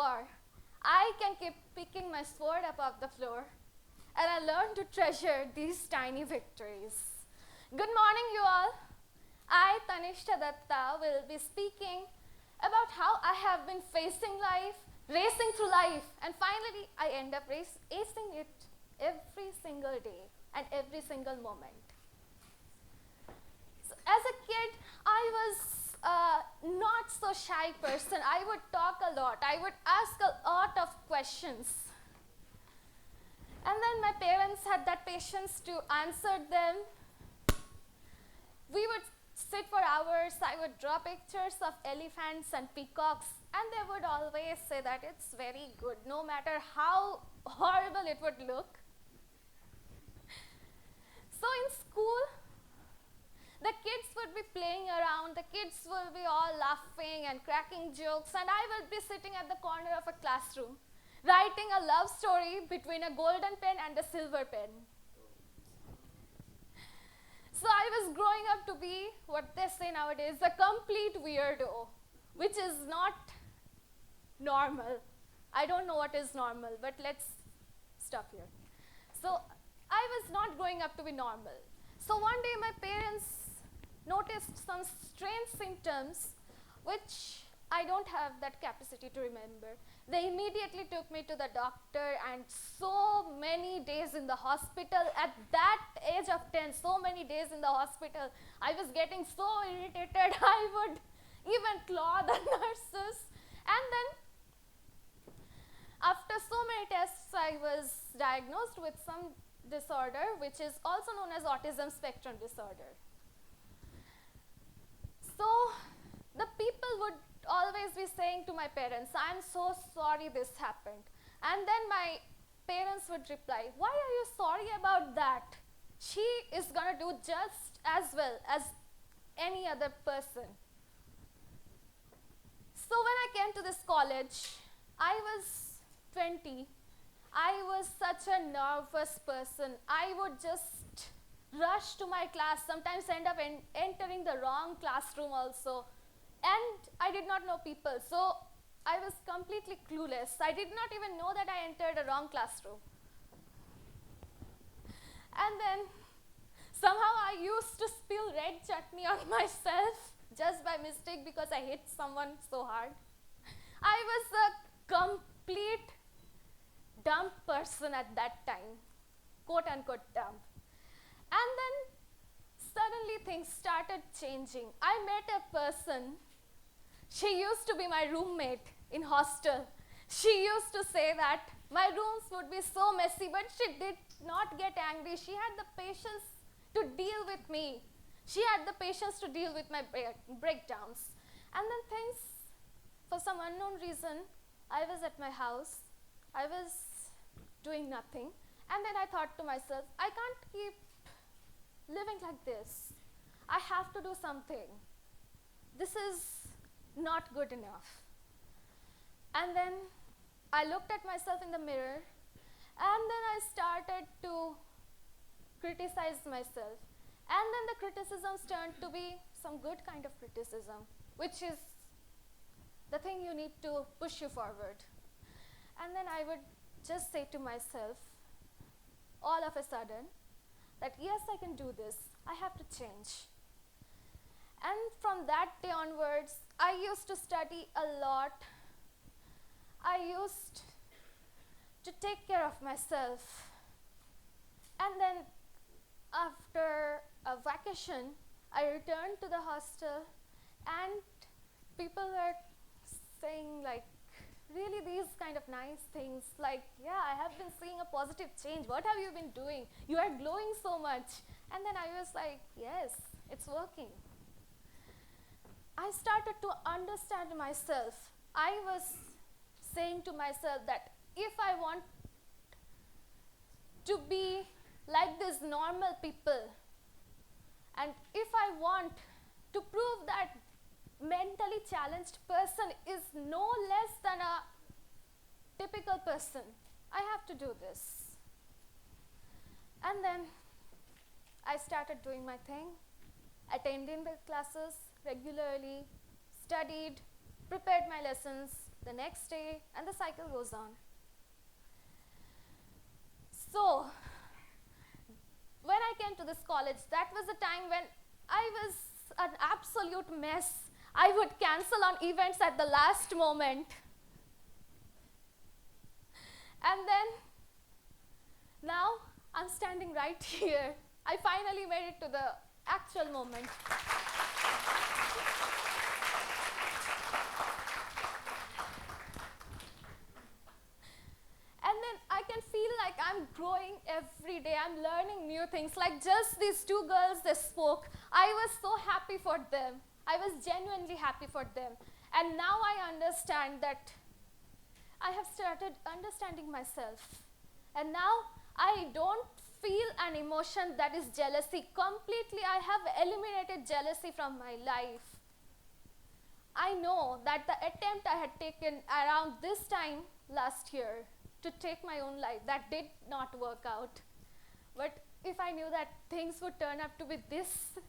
war, I can keep picking my sword up off the floor, and I learn to treasure these tiny victories. Good morning, you all. I, Tannistha Dutta, will be speaking about how I have been facing life, racing through life, and finally I end up acing it every single day and every single moment. So as a kid, I was not so shy person. I would talk a lot. I would ask a lot of questions. And then my parents had that patience to answer them. We would sit for hours. I would draw pictures of elephants and peacocks, and they would always say that it's very good, no matter how horrible it would look. So in school, the kids would be playing around, the kids will be all laughing and cracking jokes, and I will be sitting at the corner of a classroom, writing a love story between a golden pen and a silver pen. So I was growing up to be what they say nowadays, a complete weirdo, which is not normal. I don't know what is normal, but let's stop here. So I was not growing up to be normal. So one day my parents noticed some strange symptoms which I don't have that capacity to remember. They immediately took me to the doctor, and so many days in the hospital. At that age of 10, so many days in the hospital, I was getting so irritated, I would even claw the nurses. And then after so many tests, I was diagnosed with some disorder which is also known as autism spectrum disorder. So the people would always be saying to my parents, I'm so sorry this happened. And then my parents would reply, why are you sorry about that? She is going to do just as well as any other person. So when I came to this college, I was 20. I was such a nervous person. I would just rush to my class, sometimes end up entering the wrong classroom also. And I did not know people, so I was completely clueless. I did not even know that I entered a wrong classroom. And then somehow I used to spill red chutney on myself just by mistake because I hit someone so hard. I was a complete dumb person at that time, quote unquote dumb. And then suddenly things started changing. I met a person. She used to be my roommate in hostel. She used to say that my rooms would be so messy, but she did not get angry. She had the patience to deal with me. She had the patience to deal with my breakdowns. And then things, for some unknown reason, I was at my house. I was doing nothing. And then I thought to myself, I can't keep living like this. I have to do something. This is not good enough. And then I looked at myself in the mirror, and then I started to criticize myself. And then the criticisms turned to be some good kind of criticism, which is the thing you need to push you forward. And then I would just say to myself, all of a sudden, that yes, I can do this. I have to change. And from that day onwards, I used to study a lot. I used to take care of myself. And then after a vacation, I returned to the hostel, and people were saying like, really these kind of nice things, like, yeah, I have been seeing a positive change. What have you been doing? You are glowing so much. And then I was like, yes, it's working. I started to understand myself. I was saying to myself that if I want to be like these normal people, and if I want to prove that mentally challenged person is no less than a typical person, I have to do this. And then I started doing my thing, attending the classes regularly, studied, prepared my lessons, the next day, and the cycle goes on. So, when I came to this college, that was a time when I was an absolute mess. I would cancel on events at the last moment. And then, now I'm standing right here. I finally made it to the actual moment. And then I can feel like I'm growing every day. I'm learning new things. Like just these two girls, they spoke. I was so happy for them. I was genuinely happy for them. And now I understand that I have started understanding myself. And now I don't feel an emotion that is jealousy. Completely, I have eliminated jealousy from my life. I know that the attempt I had taken around this time last year to take my own life, that did not work out. But if I knew that things would turn out to be this,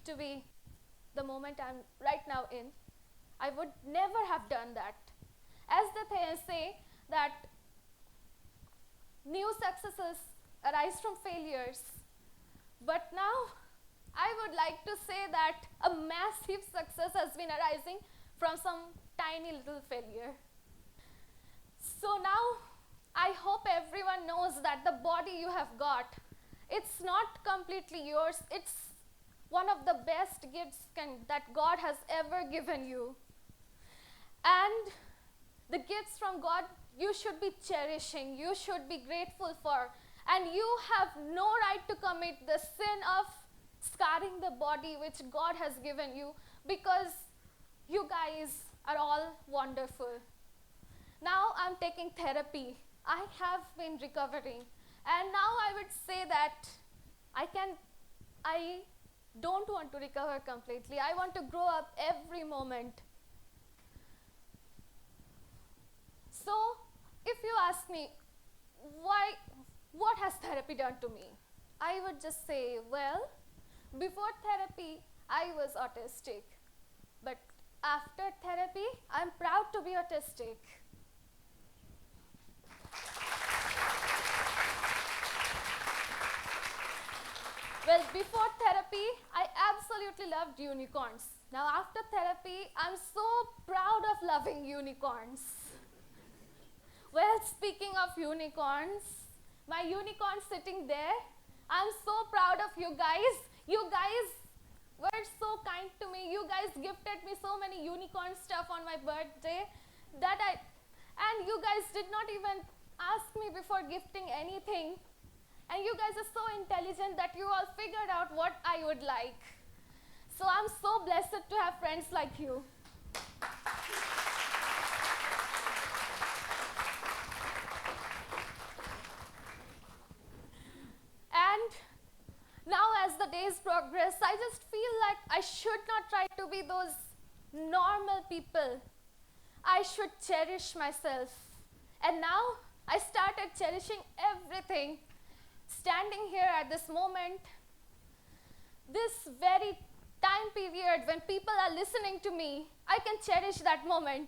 to be the moment I'm right now in, I would never have done that. As they say that new successes arise from failures, but now I would like to say that a massive success has been arising from some tiny little failure. So now I hope everyone knows that the body you have got, it's not completely yours. It's one of the best gifts that God has ever given you. And the gifts from God you should be cherishing, you should be grateful for. And you have no right to commit the sin of scarring the body which God has given you, because you guys are all wonderful. Now I'm taking therapy. I have been recovering. And now I would say that I don't want to recover completely. I want to grow up every moment. So, if you ask me, what has therapy done to me? I would just say, well, before therapy, I was autistic. But after therapy, I'm proud to be autistic. Well, before therapy, I absolutely loved unicorns. Now, after therapy, I'm so proud of loving unicorns. Well, speaking of unicorns, my unicorn sitting there, I'm so proud of you guys. You guys were so kind to me. You guys gifted me so many unicorn stuff on my birthday and you guys did not even ask me before gifting anything. And you guys are so intelligent that you all figured out what I would like. So I'm so blessed to have friends like you. And now as the days progress, I just feel like I should not try to be those normal people. I should cherish myself. And now I started cherishing everything. Standing here at this moment, this very time period when people are listening to me, I can cherish that moment.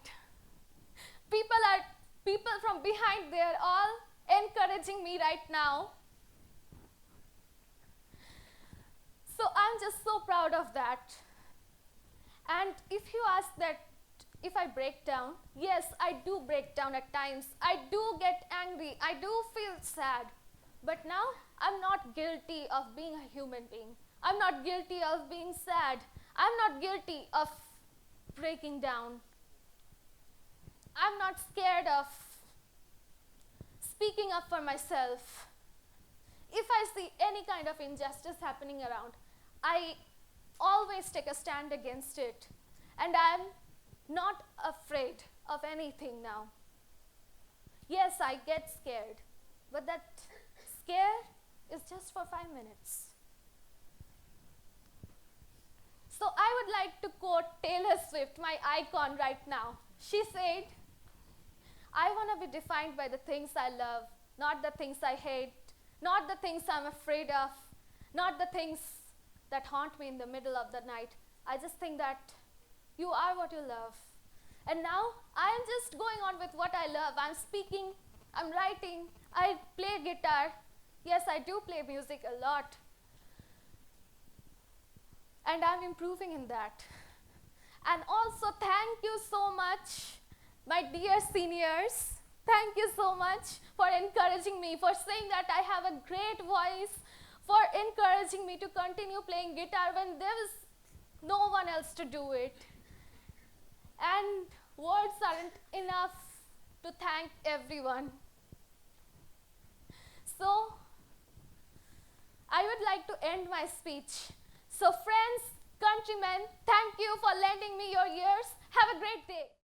People from behind, they are all encouraging me right now. So I'm just so proud of that. And if you ask that if I break down, yes, I do break down at times. I do get angry. I do feel sad. But now I'm not guilty of being a human being. I'm not guilty of being sad. I'm not guilty of breaking down. I'm not scared of speaking up for myself. If I see any kind of injustice happening around, I always take a stand against it. And I'm not afraid of anything now. Yes, I get scared, but that scare is just for 5 minutes. So I would like to quote Taylor Swift, my icon right now. She said, I want to be defined by the things I love, not the things I hate, not the things I'm afraid of, not the things that haunt me in the middle of the night. I just think that you are what you love. And now I am just going on with what I love. I'm speaking, I'm writing, I play guitar. Yes, I do play music a lot. And I'm improving in that. And also, thank you so much, my dear seniors. Thank you so much for encouraging me, for saying that I have a great voice, for encouraging me to continue playing guitar when there was no one else to do it. And words aren't enough to thank everyone. So, I would like to end my speech. So friends, countrymen, thank you for lending me your ears. Have a great day.